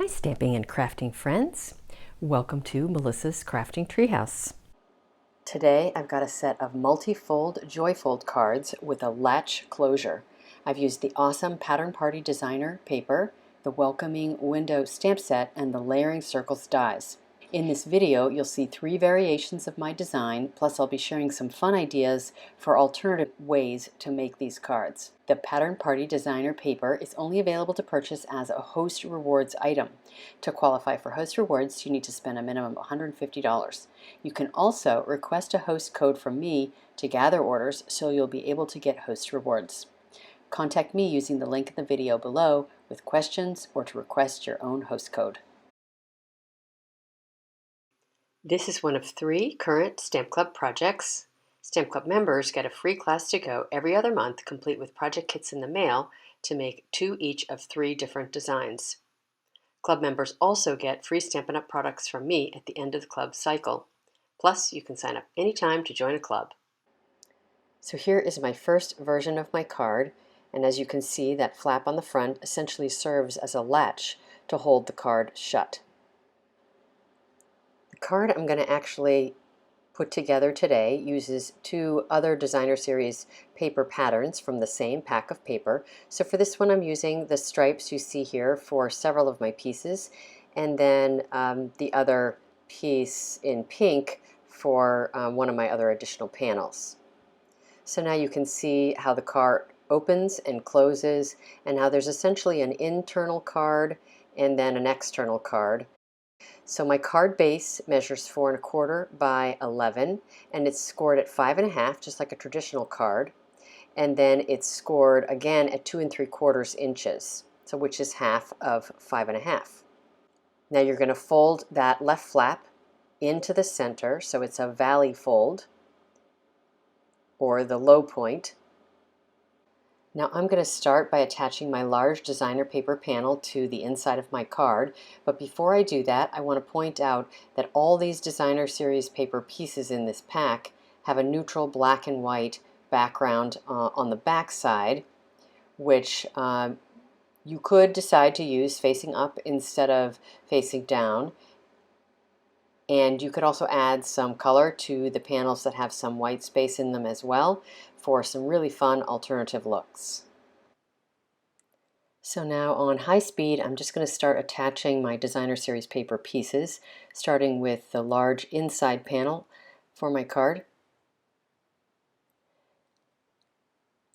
stamping and crafting friends. Welcome to Melissa's Crafting Treehouse. Today I've got a set of multi-fold joy-fold cards with a latch closure. I've used the awesome Pattern Party Designer paper, the Welcoming Window stamp set, and the Layering Circles dies. In this video you'll see 3 variations of my design, plus I'll be sharing some fun ideas for alternative ways to make these cards. The Pattern Party Designer paper is only available to purchase as a host rewards item. To qualify for host rewards, you need to spend a minimum of $150. You can also request a host code from me to gather orders, so you'll be able to get host rewards. Contact me using the link in the video below with questions or to request your own host code. This is one of 3 current Stamp Club projects. Stamp Club members get a free class to go every other month, complete with project kits in the mail to make 2 each of 3 different designs. Club members also get free Stampin' Up! Products from me at the end of the club cycle. Plus, you can sign up anytime to join a club. So here is my first version of my card, and as you can see, that flap on the front essentially serves as a latch to hold the card shut. The card I'm going to actually put together today uses 2 other Designer Series paper patterns from the same pack of paper. So for this one I'm using the stripes you see here for several of my pieces, and then the other piece in pink for one of my other additional panels. So now you can see how the card opens and closes, and how there's essentially an internal card and then an external card. So my card base measures 4 1/4 by 11, and it's scored at 5 1/2, just like a traditional card. And then it's scored again at 2 3/4 inches, so which is half of 5 1/2. Now you're going to fold that left flap into the center, so it's a valley fold, or the low point. Now I'm going to start by attaching my large designer paper panel to the inside of my card, but before I do that I want to point out that all these Designer Series paper pieces in this pack have a neutral black and white background on the back side, which you could decide to use facing up instead of facing down. And you could also add some color to the panels that have some white space in them as well for some really fun alternative looks. So now on high speed, I'm just going to start attaching my Designer Series paper pieces, starting with the large inside panel for my card.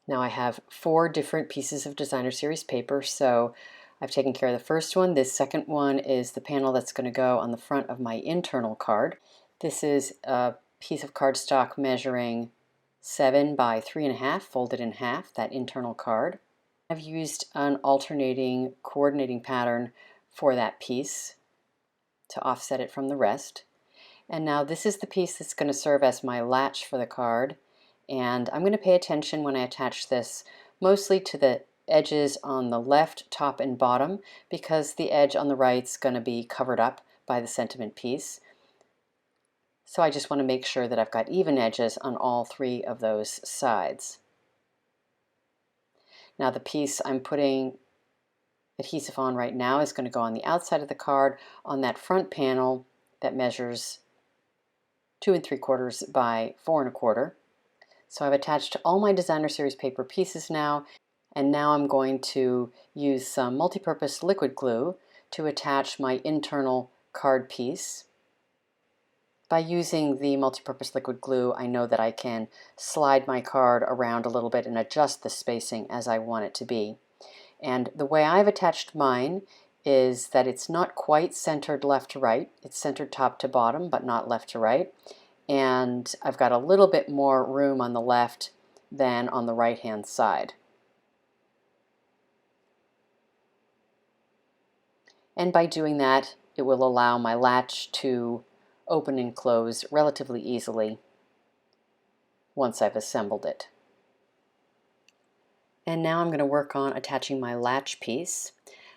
Now I have 4 different pieces of Designer Series paper, so I've taken care of the first one. This second one is the panel that's going to go on the front of my internal card. This is a piece of cardstock measuring 7 by 3 1/2, folded in half, that internal card. I've used an alternating coordinating pattern for that piece to offset it from the rest. And now this is the piece that's going to serve as my latch for the card, and I'm going to pay attention when I attach this mostly to the edges on the left, top, and bottom, because the edge on the right is going to be covered up by the sentiment piece. So I just want to make sure that I've got even edges on all 3 of those sides. Now the piece I'm putting adhesive on right now is going to go on the outside of the card on that front panel that measures 2 3/4 by 4 1/4. So I've attached all my Designer Series paper pieces now, and now I'm going to use some multi-purpose liquid glue to attach my internal card piece. By using the multi-purpose liquid glue, I know that I can slide my card around a little bit and adjust the spacing as I want it to be. And the way I've attached mine is that it's not quite centered left to right. It's centered top to bottom, but not left to right. And I've got a little bit more room on the left than on the right-hand side. And by doing that, it will allow my latch to open and close relatively easily once I've assembled it. And now I'm going to work on attaching my latch piece.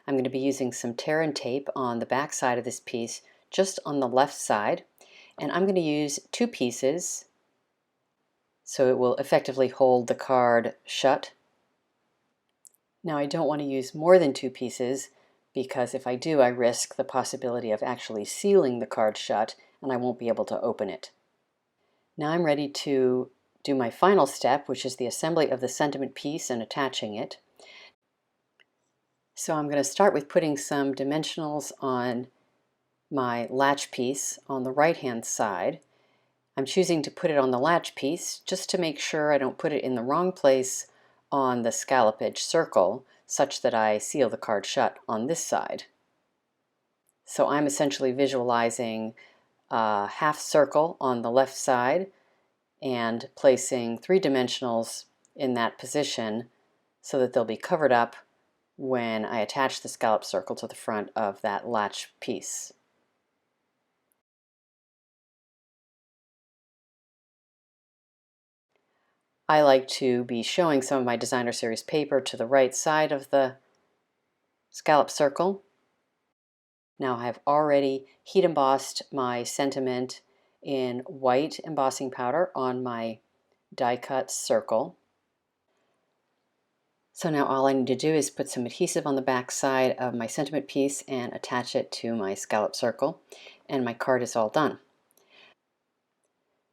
I'm going to be using some tear and tape on the back side of this piece, just on the left side, and I'm going to use 2 pieces so it will effectively hold the card shut. Now I don't want to use more than 2 pieces because if I do, I risk the possibility of actually sealing the card shut and I won't be able to open it. Now I'm ready to do my final step, which is the assembly of the sentiment piece and attaching it. So I'm going to start with putting some dimensionals on my latch piece on the right-hand side. I'm choosing to put it on the latch piece just to make sure I don't put it in the wrong place on the scallop edge circle, such that I seal the card shut on this side. So I'm essentially visualizing a half circle on the left side and placing 3 dimensionals in that position so that they'll be covered up when I attach the scallop circle to the front of that latch piece. I like to be showing some of my designer series paper to the right side of the scallop circle. Now I have already heat embossed my sentiment in white embossing powder on my die cut circle. So now all I need to do is put some adhesive on the back side of my sentiment piece and attach it to my scallop circle, and my card is all done.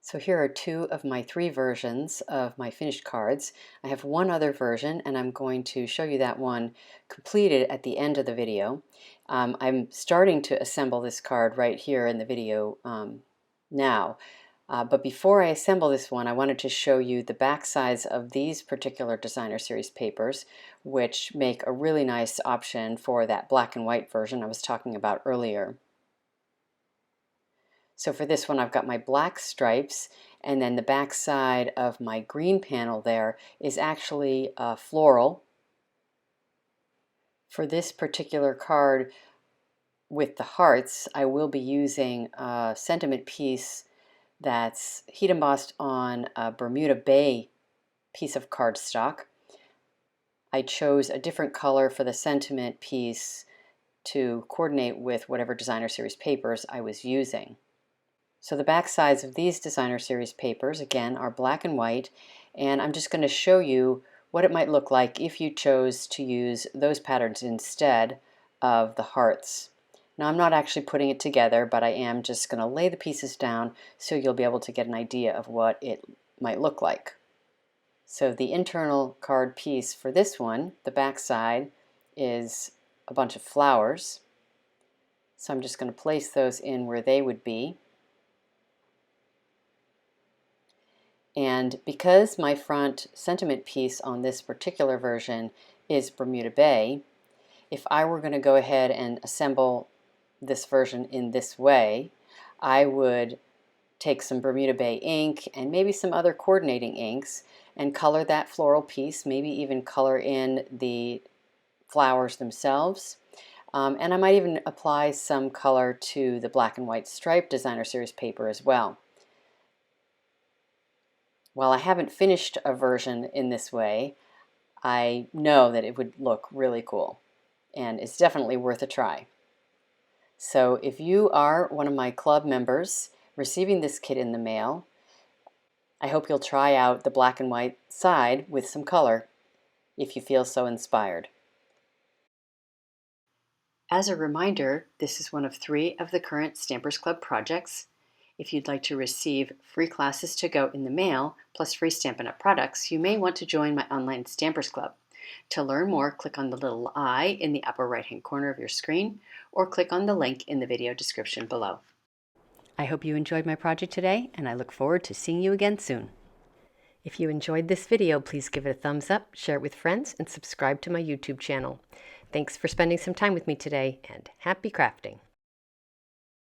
So here are 2 of my 3 versions of my finished cards. I have one other version, and I'm going to show you that one completed at the end of the video. I'm starting to assemble this card right here in the video now. But before I assemble this one, I wanted to show you the back sides of these particular designer series papers, which make a really nice option for that black and white version I was talking about earlier. So for this one, I've got my black stripes, and then the back side of my green panel there is actually floral. For this particular card with the hearts, I will be using a sentiment piece that's heat embossed on a Bermuda Bay piece of cardstock. I chose a different color for the sentiment piece to coordinate with whatever designer series papers I was using. So the back sides of these designer series papers, again, are black and white, and I'm just going to show you what it might look like if you chose to use those patterns instead of the hearts. Now I'm not actually putting it together, but I am just going to lay the pieces down so you'll be able to get an idea of what it might look like. So the internal card piece for this one, the back side, is a bunch of flowers. So I'm just going to place those in where they would be. And because my front sentiment piece on this particular version is Bermuda Bay, if I were going to go ahead and assemble this version in this way, I would take some Bermuda Bay ink and maybe some other coordinating inks and color that floral piece, maybe even color in the flowers themselves. And I might even apply some color to the black and white stripe designer series paper as well. While I haven't finished a version in this way, I know that it would look really cool, and it's definitely worth a try. So if you are one of my club members receiving this kit in the mail, I hope you'll try out the black and white side with some color if you feel so inspired. As a reminder, this is one of 3 of the current Stampers Club projects. If you'd like to receive free classes to go in the mail, plus free Stampin' Up! Products, you may want to join my online Stampers Club. To learn more, click on the little I in the upper right-hand corner of your screen, or click on the link in the video description below. I hope you enjoyed my project today, and I look forward to seeing you again soon. If you enjoyed this video, please give it a thumbs up, share it with friends, and subscribe to my YouTube channel. Thanks for spending some time with me today, and happy crafting!